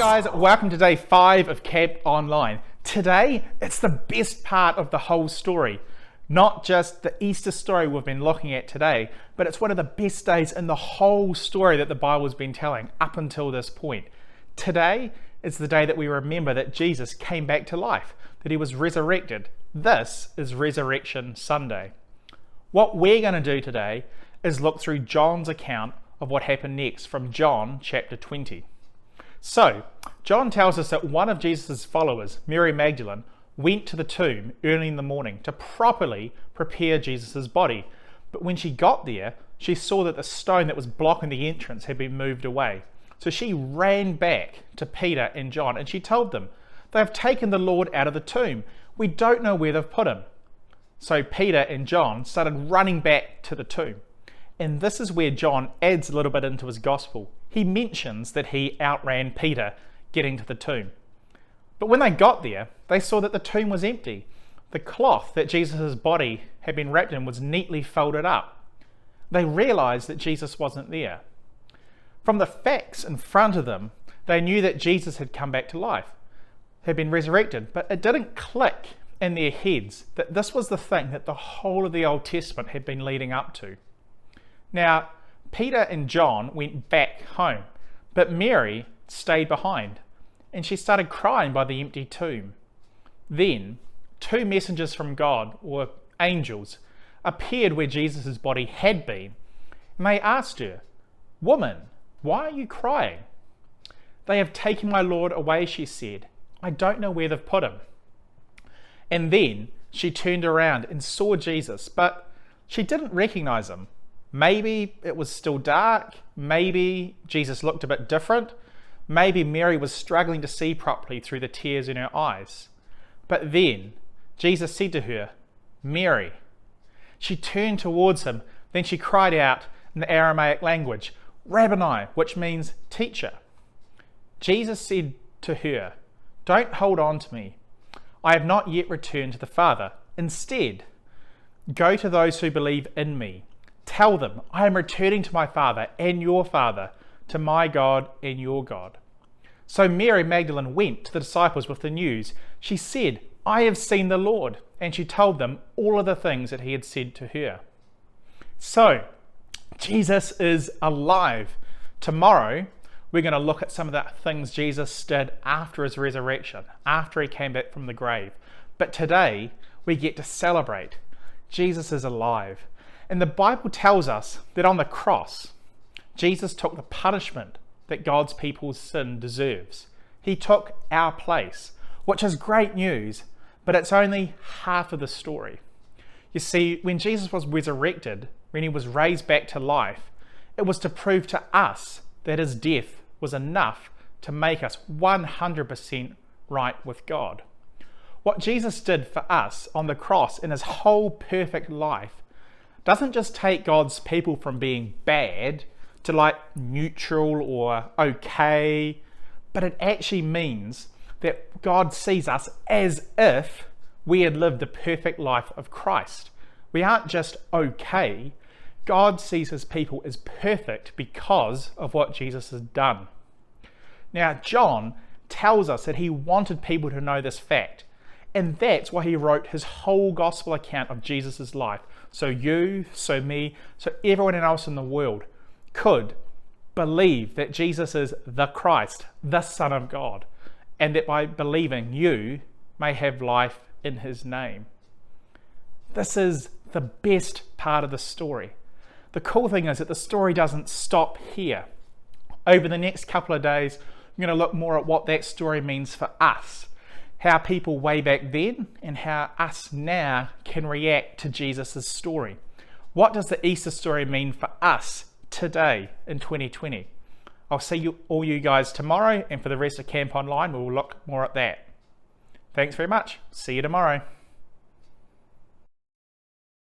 guys, welcome to day 5 of Camp Online. Today, it's the best part of the whole story. Not just the Easter story we've been looking at today, but it's one of the best days in the whole story that the Bible's been telling up until this point. Today is the day that we remember that Jesus came back to life, that he was resurrected. This is Resurrection Sunday. What we're going to do today is look through John's account of what happened next from John chapter 20. So, John tells us that one of Jesus' followers, Mary Magdalene, went to the tomb early in the morning to properly prepare Jesus' body. But when she got there, she saw that the stone that was blocking the entrance had been moved away. So she ran back to Peter and John and she told them, "They have taken the Lord out of the tomb. We don't know where they've put him." So Peter and John started running back to the tomb. And this is where John adds a little bit into his gospel. He mentions that he outran Peter getting to the tomb. But when they got there, they saw that the tomb was empty. The cloth that Jesus' body had been wrapped in was neatly folded up. They realized that Jesus wasn't there. From the facts in front of them, they knew that Jesus had come back to life, had been resurrected, but it didn't click in their heads that this was the thing that the whole of the Old Testament had been leading up to. Now, Peter and John went back home, but Mary stayed behind, and she started crying by the empty tomb. Then, 2 messengers from God, or angels, appeared where Jesus' body had been, and they asked her, "Woman, why are you crying?" "They have taken my Lord away," she said. "I don't know where they've put him." And then she turned around and saw Jesus, but she didn't recognize him. Maybe it was still dark, maybe Jesus looked a bit different, maybe Mary was struggling to see properly through the tears in her eyes. But then Jesus said to her, "Mary." She turned towards him, then she cried out in the Aramaic language, "Rabboni," which means teacher. Jesus said to her, "Don't hold on to me. I have not yet returned to the Father. Instead, go to those who believe in me. Tell them, I am returning to my Father and your Father, to my God and your God." So Mary Magdalene went to the disciples with the news. She said, "I have seen the Lord," and she told them all of the things that he had said to her. So, Jesus is alive. Tomorrow, we're going to look at some of the things Jesus did after his resurrection, after he came back from the grave. But today, we get to celebrate. Jesus is alive. And the Bible tells us that on the cross, Jesus took the punishment that God's people's sin deserves. He took our place, which is great news, but it's only half of the story. You see, when Jesus was resurrected, when he was raised back to life, it was to prove to us that his death was enough to make us 100% right with God. What Jesus did for us on the cross in his whole perfect life doesn't just take God's people from being bad to like neutral or okay, but it actually means that God sees us as if we had lived the perfect life of Christ. We aren't just okay. God sees his people as perfect because of what Jesus has done. Now, John tells us that he wanted people to know this fact, and that's why he wrote his whole gospel account of Jesus' life. So you, so me, so everyone else in the world could believe that Jesus is the Christ, the Son of God, and that by believing you may have life in his name. This is the best part of the story. The cool thing is that the story doesn't stop here. Over the next couple of days, I'm going to look more at what that story means for us, how people way back then and how us now can react to Jesus' story. What does the Easter story mean for us today in 2020? I'll see all you guys tomorrow, and for the rest of Camp Online, we'll look more at that. Thanks very much. See you tomorrow.